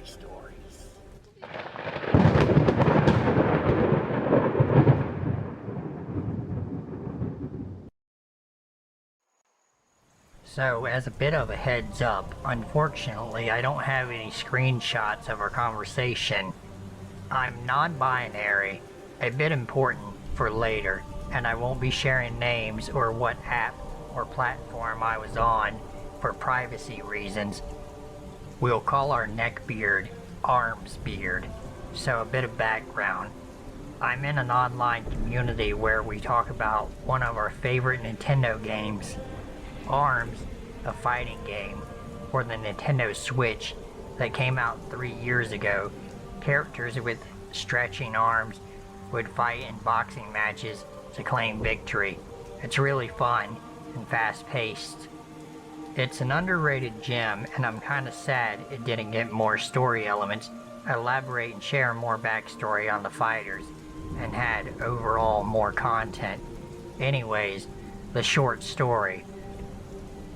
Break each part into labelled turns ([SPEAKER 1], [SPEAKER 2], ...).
[SPEAKER 1] stories. So, as a bit of a heads up, unfortunately I don't have any screenshots of our conversation. I'm non-binary, a bit important for later, and I won't be sharing names or what app or platform I was on for privacy reasons. We'll call our Neckbeard Armsbeard. So a bit of background. I'm in an online community where we talk about one of our favorite Nintendo games, Arms, a fighting game for the Nintendo Switch that came out 3 years ago. Characters with stretching arms would fight in boxing matches to claim victory. It's really fun and fast-paced. It's an underrated gem, and I'm kinda sad it didn't get more story elements, elaborate and share more backstory on the fighters, and had overall more content. Anyways, the short story.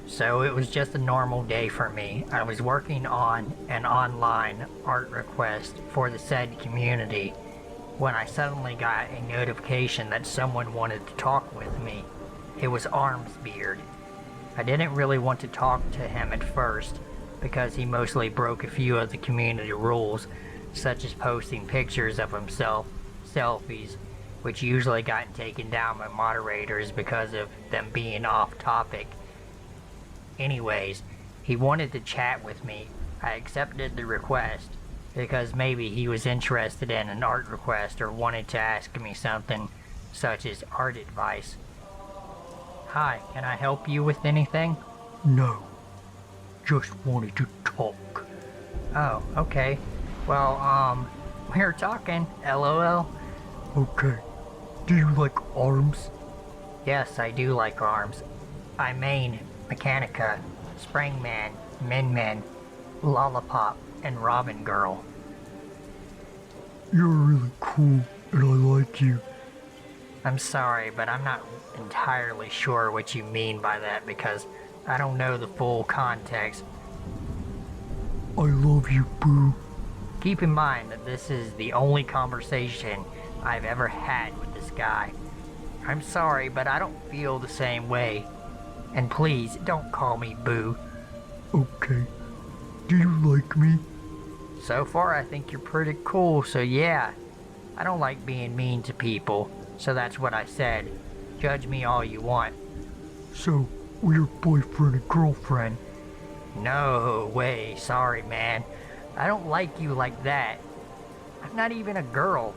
[SPEAKER 1] So it was just a normal day for me. I was working on an online art request for the said community when I suddenly got a notification that someone wanted to talk with me. It was Armsbeard. I didn't really want to talk to him at first because he mostly broke a few of the community rules, such as posting pictures of himself, selfies, which usually got taken down by moderators because of them being off topic. Anyways, he wanted to chat with me. I accepted the request because maybe he was interested in an art request or wanted to ask me something such as art advice. Hi, can I help you with anything?
[SPEAKER 2] No, just wanted to talk.
[SPEAKER 1] Oh, okay. Well, we're talking, LOL.
[SPEAKER 2] Okay, do you like arms?
[SPEAKER 1] Yes, I do like arms. I main Mechanica, Springman, Min, Lollipop, and Robin Girl.
[SPEAKER 2] You're really cool, and I like you.
[SPEAKER 1] I'm sorry, but I'm not entirely sure what you mean by that because I don't know the full context.
[SPEAKER 2] I love you, Boo.
[SPEAKER 1] Keep in mind that this is the only conversation I've ever had with this guy. I'm sorry, but I don't feel the same way. And please, don't call me Boo.
[SPEAKER 2] Okay. Do you like me?
[SPEAKER 1] So far, I think you're pretty cool, so yeah. I don't like being mean to people, so that's what I said. Judge me all you want.
[SPEAKER 2] So, we're boyfriend and girlfriend?
[SPEAKER 1] No way, sorry man. I don't like you like that. I'm not even a girl.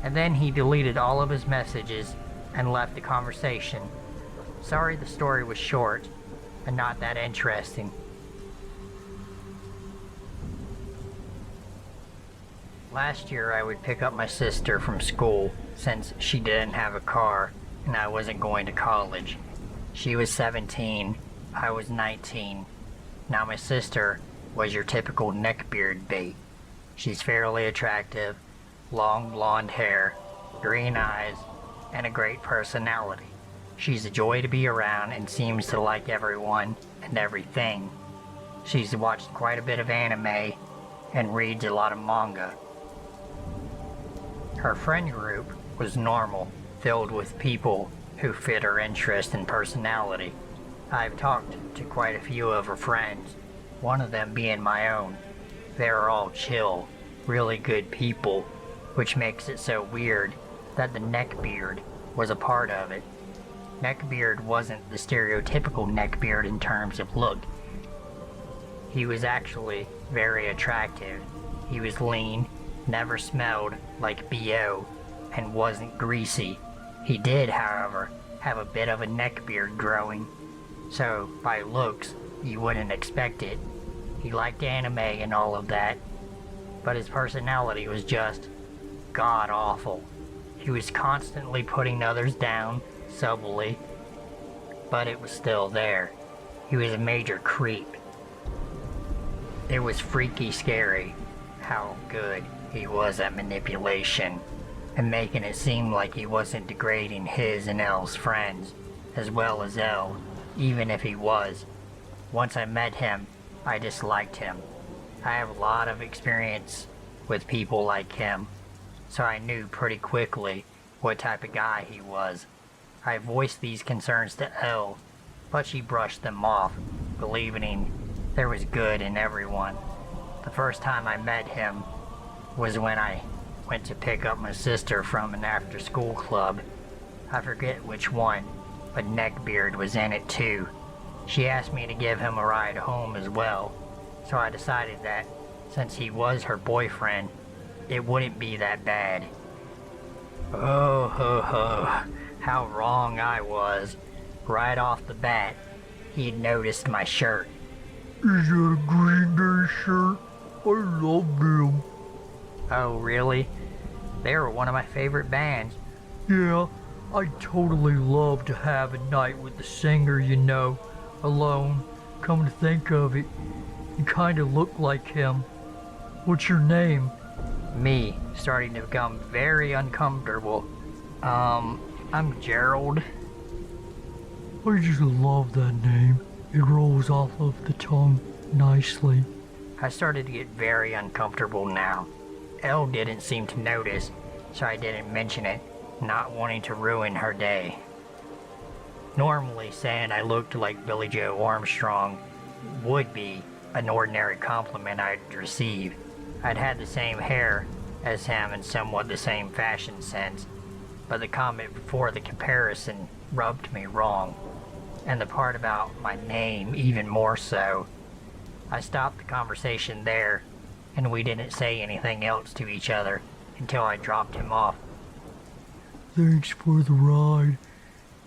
[SPEAKER 1] And then he deleted all of his messages and left the conversation. Sorry the story was short and not that interesting. Last year I would pick up my sister from school since she didn't have a car and I wasn't going to college. She was 17, I was 19. Now my sister was your typical neckbeard bait. She's fairly attractive, long blonde hair, green eyes, and a great personality. She's a joy to be around and seems to like everyone and everything. She's watched quite a bit of anime and reads a lot of manga. Her friend group was normal, filled with people who fit her interest and personality. I've talked to quite a few of her friends, one of them being my own. They're all chill, really good people, which makes it so weird that the Neckbeard was a part of it. Neckbeard wasn't the stereotypical neckbeard in terms of look. He was actually very attractive. He was lean, never smelled like BO, and wasn't greasy. He did, however, have a bit of a neckbeard growing, so by looks, you wouldn't expect it. He liked anime and all of that, but his personality was just god-awful. He was constantly putting others down, subtly, but it was still there. He was a major creep. It was freaky scary how good he was at manipulation and making it seem like he wasn't degrading his and Elle's friends, as well as Elle, even if he was. Once I met him, I disliked him. I have a lot of experience with people like him, so I knew pretty quickly what type of guy he was. I voiced these concerns to Elle, but she brushed them off, believing there was good in everyone. The first time I met him was when I went to pick up my sister from an after-school club. I forget which one, but Neckbeard was in it too. She asked me to give him a ride home as well, so I decided that since he was her boyfriend, it wouldn't be that bad. Oh ho ho, how wrong I was. Right off the bat, he'd noticed my shirt.
[SPEAKER 2] Is that a Green Day shirt? I love them.
[SPEAKER 1] Oh really? They were one of my favorite bands.
[SPEAKER 2] Yeah, I'd totally love to have a night with the singer, you know, alone. Come to think of it, you kinda look like him. What's your name?
[SPEAKER 1] Me, starting to become very uncomfortable. I'm Gerald.
[SPEAKER 2] I just love that name. It rolls off of the tongue nicely.
[SPEAKER 1] I started to get very uncomfortable now. Elle didn't seem to notice, so I didn't mention it, not wanting to ruin her day. Normally, saying I looked like Billy Joe Armstrong would be an ordinary compliment I'd receive. I'd had the same hair as him and somewhat the same fashion sense, but the comment before the comparison rubbed me wrong, and the part about my name even more so. I stopped the conversation there, and we didn't say anything else to each other until I dropped him off.
[SPEAKER 2] Thanks for the ride.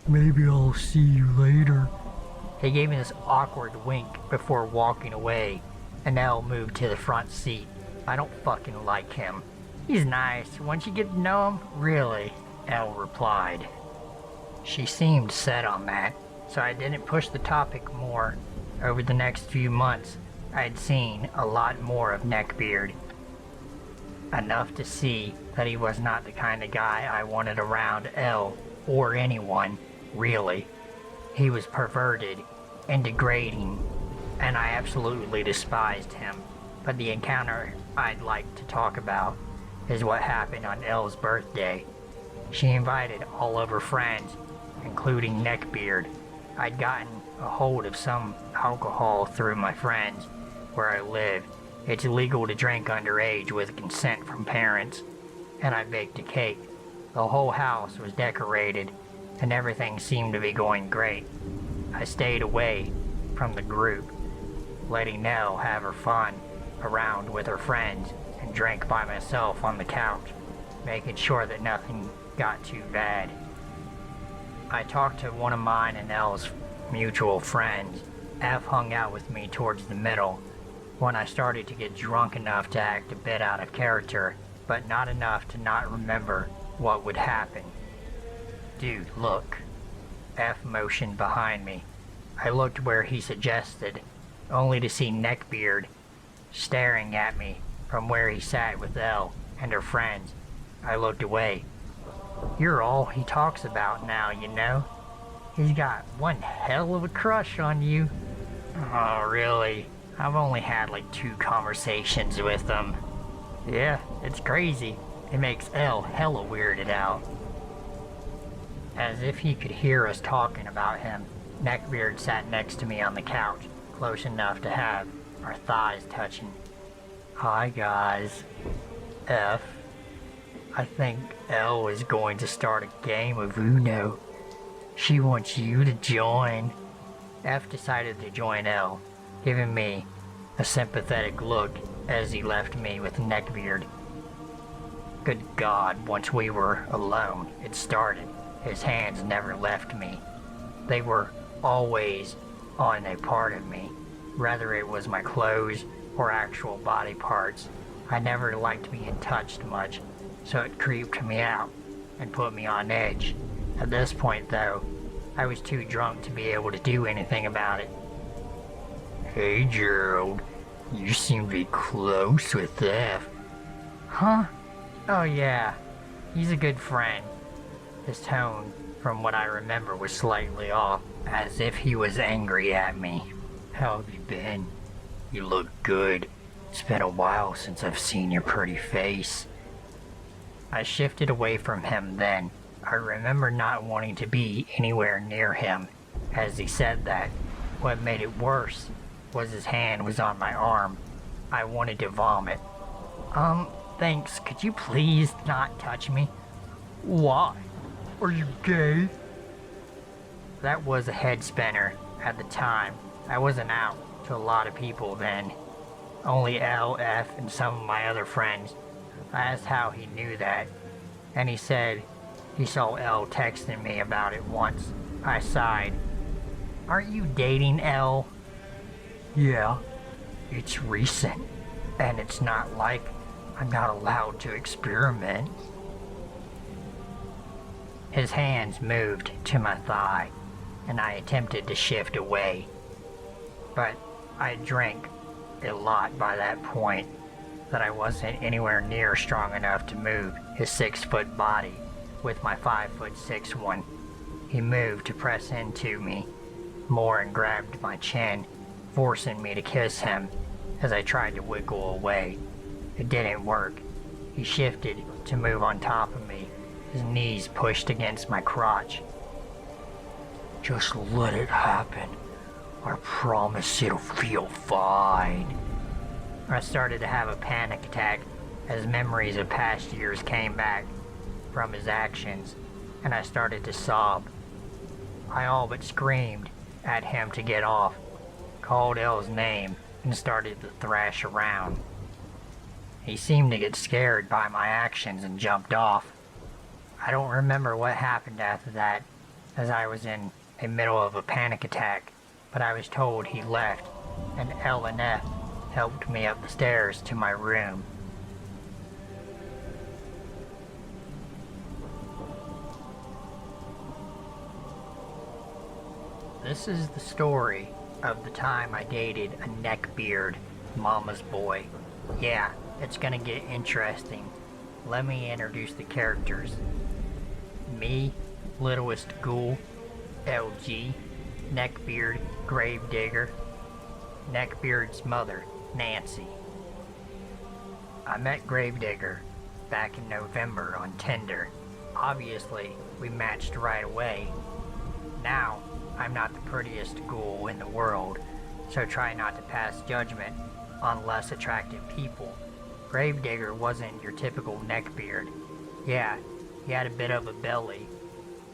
[SPEAKER 2] Maybe I'll see you later.
[SPEAKER 1] He gave me this awkward wink before walking away, and Elle moved to the front seat. I don't fucking like him. He's nice. Once you get to know him, really, Elle replied. She seemed set on that, so I didn't push the topic more. Over the next few months, I'd seen a lot more of Neckbeard. Enough to see that he was not the kind of guy I wanted around Elle, or anyone, really. He was perverted and degrading, and I absolutely despised him. But the encounter I'd like to talk about is what happened on Elle's birthday. She invited all of her friends, including Neckbeard. I'd gotten a hold of some alcohol through my friends where I live. It's illegal to drink underage with consent from parents, and I baked a cake. The whole house was decorated, and everything seemed to be going great. I stayed away from the group, letting Nell have her fun around with her friends, and drank by myself on the couch, making sure that nothing got too bad. I talked to one of mine and Nell's mutual friends. F hung out with me towards the middle, when I started to get drunk enough to act a bit out of character, but not enough to not remember what would happen. Dude, look. F motioned behind me. I looked where he suggested, only to see Neckbeard staring at me from where he sat with Elle and her friends. I looked away. You're all he talks about now, you know? He's got one hell of a crush on you. Oh, really? I've only had like 2 conversations with him. Yeah, it's crazy. It makes Elle hella weirded out. As if he could hear us talking about him, Neckbeard sat next to me on the couch, close enough to have our thighs touching. Hi guys. F. I think Elle is going to start a game of Uno. She wants you to join. F decided to join Elle, giving me a sympathetic look as he left me with Neckbeard. Good God, once we were alone, it started. His hands never left me. They were always on a part of me, whether it was my clothes or actual body parts. I never liked being touched much, so it creeped me out and put me on edge. At this point, though, I was too drunk to be able to do anything about it. Hey, Gerald, you seem to be close with F. Huh? Oh yeah, he's a good friend. His tone, from what I remember, was slightly off, as if he was angry at me. How have you been? You look good. It's been a while since I've seen your pretty face. I shifted away from him then. I remember not wanting to be anywhere near him as he said that. What made it worse was his hand was on my arm. I wanted to vomit. Thanks. Could you please not touch me?
[SPEAKER 2] Why? Are you gay?
[SPEAKER 1] That was a head spinner at the time. I wasn't out to a lot of people then. Only L, F, and some of my other friends. I asked how he knew that, and he said he saw L texting me about it once. I sighed. Aren't you dating L?
[SPEAKER 2] Yeah.
[SPEAKER 1] It's recent, and it's not like I'm not allowed to experiment. His hands moved to my thigh, and I attempted to shift away. But I drank a lot by that point that I wasn't anywhere near strong enough to move his 6-foot body with my 5'6" one. He moved to press into me more and grabbed my chin, forcing me to kiss him as I tried to wiggle away. It didn't work. He shifted to move on top of me, his knees pushed against my crotch.
[SPEAKER 2] Just let it happen. I promise it'll feel fine.
[SPEAKER 1] I started to have a panic attack as memories of past years came back from his actions, and I started to sob. I all but screamed at him to get off, called L's name, and started to thrash around. He seemed to get scared by my actions and jumped off. I don't remember what happened after that, as I was in the middle of a panic attack, but I was told he left, and L and F helped me up the stairs to my room. This is the story of the time I dated a neckbeard, mama's boy. Yeah, it's gonna get interesting. Let me introduce the characters. Me, littlest ghoul, LG, Neckbeard, gravedigger, Neckbeard's mother, Nancy. I met Gravedigger back in November on Tinder. Obviously, we matched right away. Now, I'm not the prettiest ghoul in the world, so try not to pass judgment on less attractive people. Gravedigger wasn't your typical neckbeard. Yeah, he had a bit of a belly,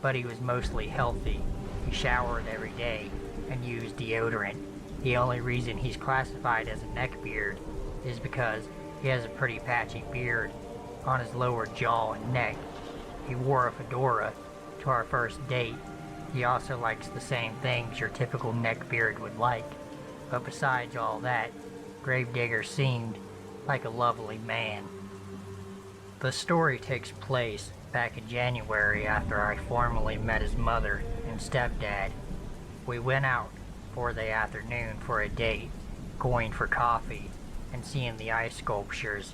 [SPEAKER 1] but he was mostly healthy. He showered every day and used deodorant. The only reason he's classified as a neckbeard is because he has a pretty patchy beard on his lower jaw and neck. He wore a fedora to our first date. He also likes the same things your typical neckbeard would like. But besides all that, Gravedigger seemed like a lovely man. The story takes place back in January after I formally met his mother and stepdad. We went out for the afternoon for a date, going for coffee and seeing the ice sculptures.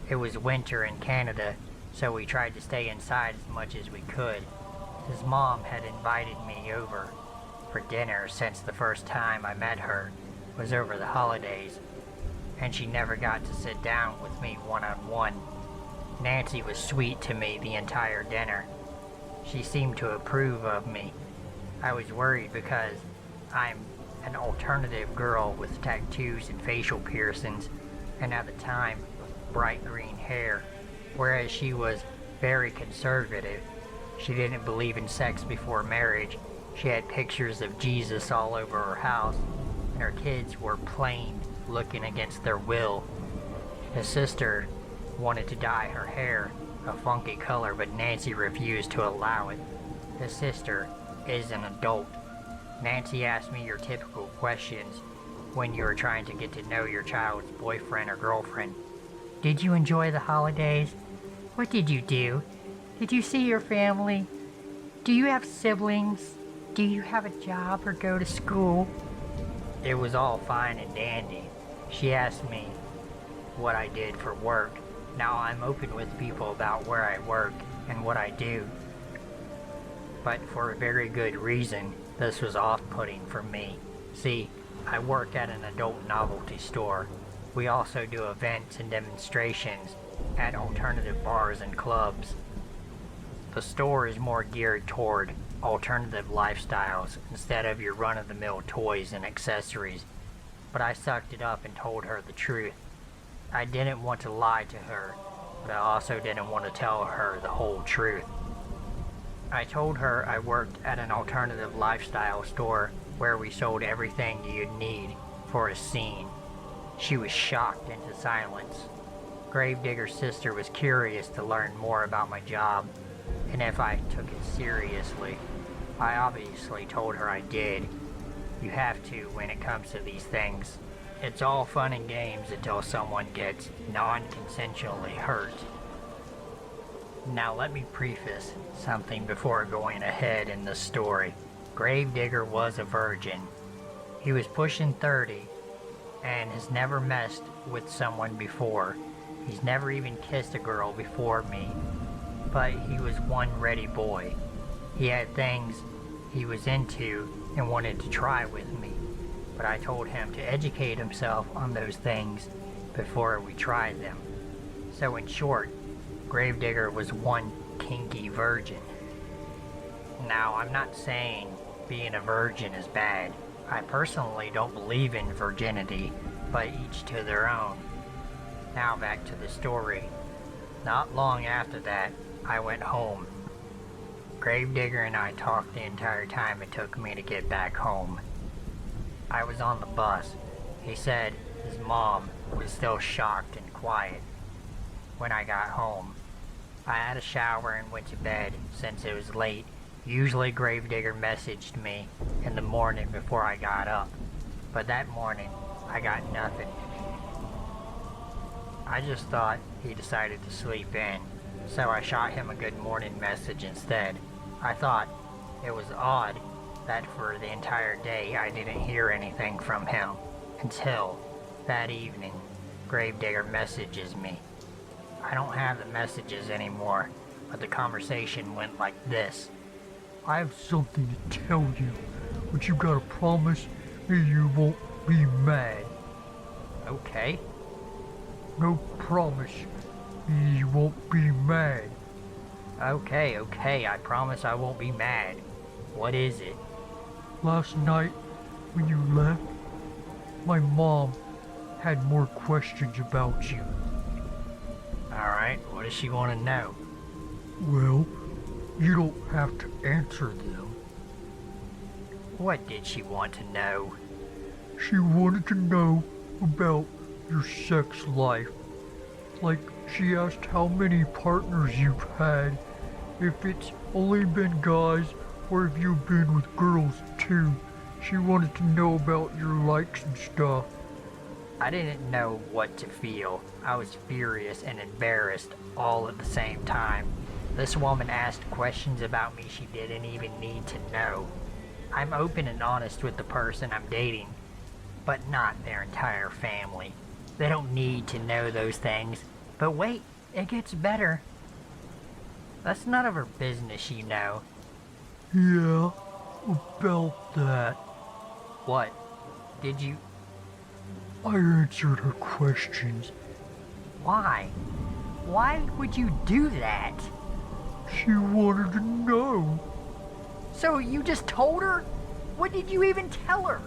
[SPEAKER 1] It was winter in Canada, so we tried to stay inside as much as we could. His mom had invited me over for dinner since the first time I met her was over the holidays, and she never got to sit down with me one-on-one. Nancy was sweet to me the entire dinner. She seemed to approve of me. I was worried because I'm an alternative girl with tattoos and facial piercings, and at the time, bright green hair, whereas she was very conservative. She didn't believe in sex before marriage. She had pictures of Jesus all over her house, and her kids were plain looking against their will. His sister wanted to dye her hair a funky color, but Nancy refused to allow it. His sister is an adult. Nancy asked me your typical questions when you were trying to get to know your child's boyfriend or girlfriend. Did you enjoy the holidays? What did you do? Did you see your family? Do you have siblings? Do you have a job or go to school? It was all fine and dandy. She asked me what I did for work. Now I'm open with people about where I work and what I do. But for a very good reason, this was off-putting for me. See, I work at an adult novelty store. We also do events and demonstrations at alternative bars and clubs. The store is more geared toward alternative lifestyles instead of your run-of-the-mill toys and accessories, but I sucked it up and told her the truth. I didn't want to lie to her, but I also didn't want to tell her the whole truth. I told her I worked at an alternative lifestyle store where we sold everything you'd need for a scene. She was shocked into silence. Gravedigger's sister was curious to learn more about my job and if I took it seriously. I obviously told her I did. You have to when it comes to these things. It's all fun and games until someone gets non-consensually hurt. Now let me preface something before going ahead in the story. Gravedigger was a virgin. He was pushing 30 and has never messed with someone before. He's never even kissed a girl before me, but he was one ready boy. He had things he was into and wanted to try with me, but I told him to educate himself on those things before we tried them. So in short, Gravedigger was one kinky virgin. Now, I'm not saying being a virgin is bad. I personally don't believe in virginity, but each to their own. Now back to the story. Not long after that, I went home. Gravedigger and I talked the entire time it took me to get back home. I was on the bus. He said his mom was still shocked and quiet when I got home. I had a shower and went to bed since it was late. Usually Gravedigger messaged me in the morning before I got up, but that morning I got nothing. I just thought he decided to sleep in, so I shot him a good morning message instead. I thought it was odd that for the entire day I didn't hear anything from him until that evening Gravedigger messages me. I don't have the messages anymore, but the conversation went like this.
[SPEAKER 2] I have something to tell you, but you gotta promise me you won't be mad.
[SPEAKER 1] Okay.
[SPEAKER 2] No, promise me you won't be mad.
[SPEAKER 1] Okay, I promise I won't be mad. What is it?
[SPEAKER 2] Last night, when you left, my mom had more questions about you.
[SPEAKER 1] Alright, what does she want to know?
[SPEAKER 2] Well, you don't have to answer them.
[SPEAKER 1] What did she want to know?
[SPEAKER 2] She wanted to know about your sex life. Like, she asked how many partners you've had, if it's only been guys, or if you've been with girls too. She wanted to know about your likes and stuff.
[SPEAKER 1] I didn't know what to feel. I was furious and embarrassed all at the same time. This woman asked questions about me she didn't even need to know. I'm open and honest with the person I'm dating, but not their entire family. They don't need to know those things. But wait, it gets better. That's none of her business, you know.
[SPEAKER 2] Yeah, about that.
[SPEAKER 1] What? Did you...
[SPEAKER 2] I answered her questions.
[SPEAKER 1] Why? Why would you do that?
[SPEAKER 2] She wanted to know.
[SPEAKER 1] So you just told her? What did you even tell her?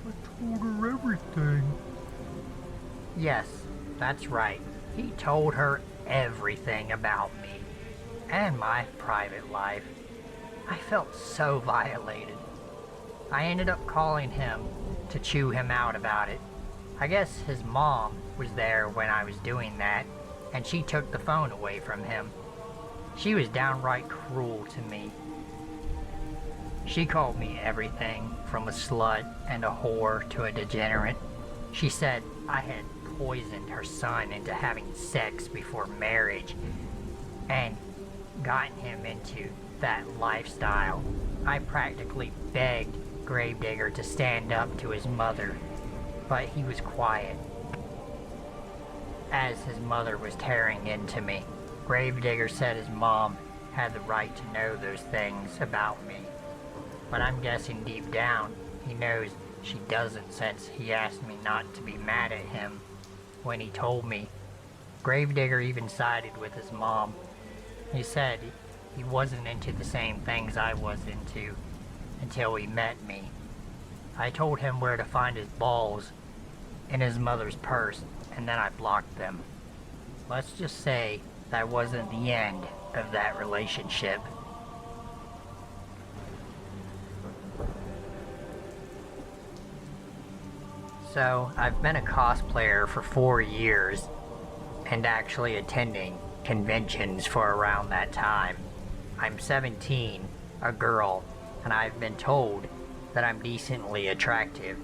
[SPEAKER 2] I told her everything.
[SPEAKER 1] Yes, that's right. He told her everything about me and my private life. I felt so violated. I ended up calling him to chew him out about it. I guess his mom was there when I was doing that, and she took the phone away from him. She was downright cruel to me. She called me everything from a slut and a whore to a degenerate. She said I had poisoned her son into having sex before marriage and gotten him into that lifestyle. I practically begged Gravedigger to stand up to his mother, but he was quiet as his mother was tearing into me. Gravedigger said his mom had the right to know those things about me, but I'm guessing deep down he knows she doesn't, since he asked me not to be mad at him when he told me. Gravedigger even sided with his mom. He said he wasn't into the same things I was into until he met me. I told him where to find his balls in his mother's purse, and then I blocked them. Let's just say that wasn't the end of that relationship. So, I've been a cosplayer for 4 years, and actually attending conventions for around that time. I'm 17, a girl, and I've been told that I'm decently attractive.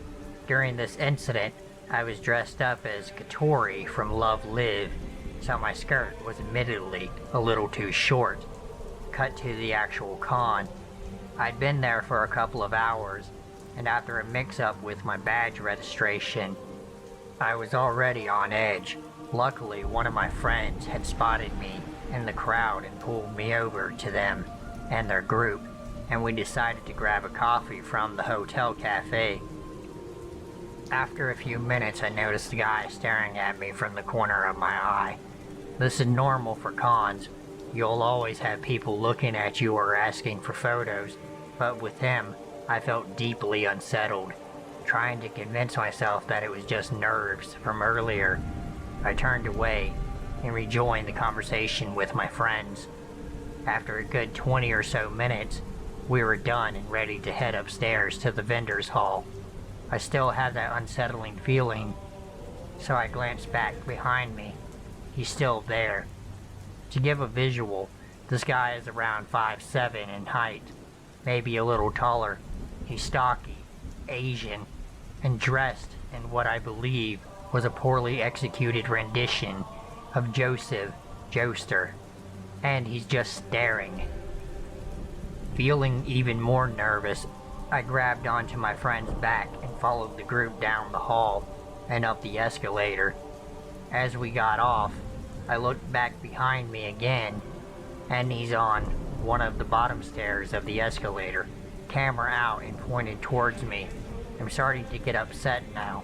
[SPEAKER 1] During this incident, I was dressed up as Katori from Love Live, so my skirt was admittedly a little too short. Cut to the actual con. I'd been there for a couple of hours, and after a mix-up with my badge registration, I was already on edge. Luckily, one of my friends had spotted me in the crowd and pulled me over to them and their group, and we decided to grab a coffee from the hotel cafe. After a few minutes, I noticed a guy staring at me from the corner of my eye. This is normal for cons. You'll always have people looking at you or asking for photos, but with him, I felt deeply unsettled, trying to convince myself that it was just nerves from earlier. I turned away and rejoined the conversation with my friends. After a good 20 or so minutes, we were done and ready to head upstairs to the vendor's hall. I still had that unsettling feeling, so I glanced back behind me. He's still there. To give a visual, this guy is around 5'7" in height, maybe a little taller. He's stocky, Asian, and dressed in what I believe was a poorly executed rendition of Joseph Joestar, and he's just staring. Feeling even more nervous, I grabbed onto my friend's back and followed the group down the hall and up the escalator. As we got off, I looked back behind me again, and he's on one of the bottom stairs of the escalator, camera out and pointed towards me. I'm starting to get upset now.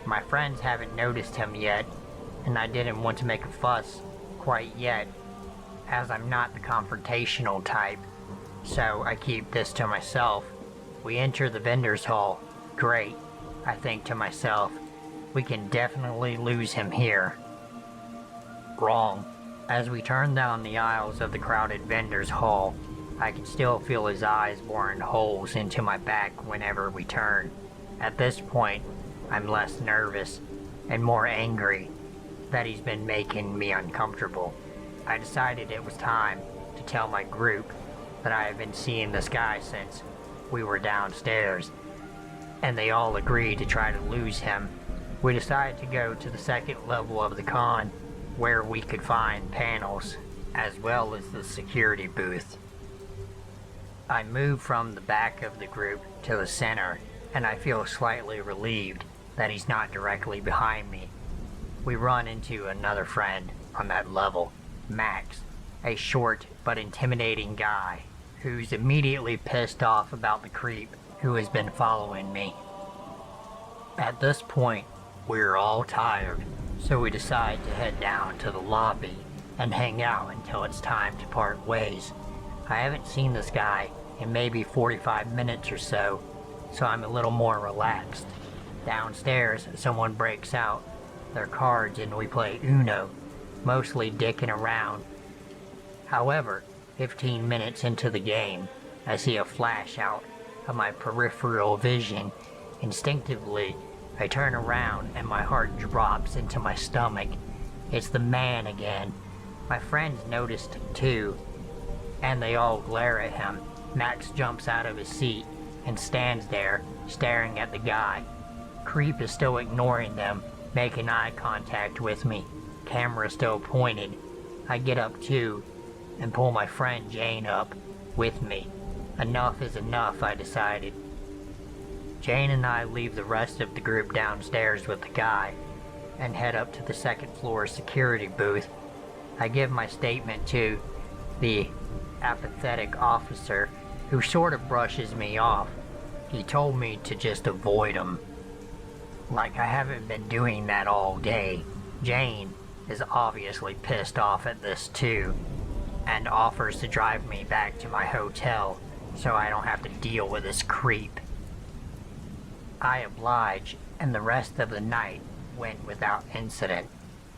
[SPEAKER 1] My friends haven't noticed him yet, and I didn't want to make a fuss quite yet, as I'm not the confrontational type, so I keep this to myself. We enter the vendor's hall. Great, I think to myself. We can definitely lose him here. Wrong. As we turn down the aisles of the crowded vendor's hall, I can still feel his eyes boring holes into my back whenever we turn. At this point, I'm less nervous and more angry that he's been making me uncomfortable. I decided it was time to tell my group that I have been seeing this guy since we were downstairs, and they all agreed to try to lose him. We decided to go to the second level of the con, where we could find panels, as well as the security booth. I move from the back of the group to the center, and I feel slightly relieved that he's not directly behind me. We run into another friend on that level, Max, a short but intimidating guy, who's immediately pissed off about the creep who has been following me. At this point, we're all tired, so we decide to head down to the lobby and hang out until it's time to part ways. I haven't seen this guy in maybe 45 minutes or so, so I'm a little more relaxed. Downstairs, someone breaks out their cards and we play Uno, mostly dicking around. However, 15 minutes into the game, I see a flash out of my peripheral vision. Instinctively, I turn around and my heart drops into my stomach. It's the man again. My friends noticed too, and they all glare at him. Max jumps out of his seat and stands there, staring at the guy. Creep is still ignoring them, making eye contact with me. Camera still pointed. I get up too, and pull my friend Jane up with me. Enough is enough, I decided. Jane and I leave the rest of the group downstairs with the guy, and head up to the second floor security booth. I give my statement to the apathetic officer, who sort of brushes me off. He told me to just avoid him. Like I haven't been doing that all day. Jane is obviously pissed off at this too, and offers to drive me back to my hotel so I don't have to deal with this creep. I oblige, and the rest of the night went without incident.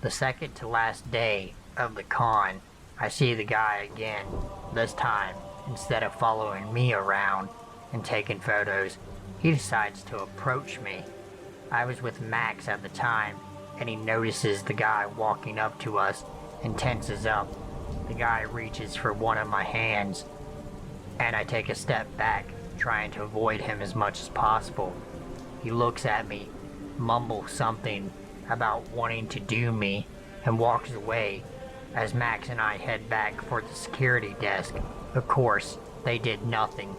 [SPEAKER 1] The second to last day of the con, I see the guy again. This time, instead of following me around and taking photos, he decides to approach me. I was with Max at the time, and he notices the guy walking up to us and tenses up. The guy reaches for one of my hands, and I take a step back, trying to avoid him as much as possible. He looks at me, mumbles something about wanting to do me, and walks away as Max and I head back for the security desk. Of course, they did nothing.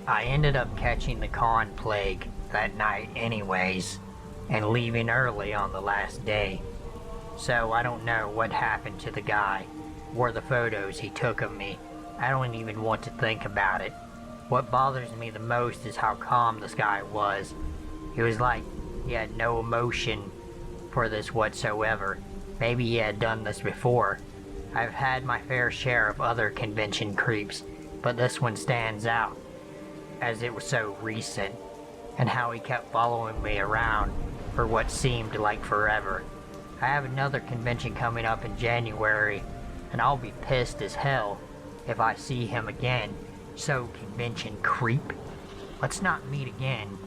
[SPEAKER 1] I ended up catching the con plague that night anyways, and leaving early on the last day. So I don't know what happened to the guy, or the photos he took of me. I don't even want to think about it. What bothers me the most is how calm this guy was. It was like he had no emotion for this whatsoever. Maybe he had done this before. I've had my fair share of other convention creeps, but this one stands out, as it was so recent, and how he kept following me around for what seemed like forever. I have another convention coming up in January, and I'll be pissed as hell if I see him again. So, convention creep, let's not meet again.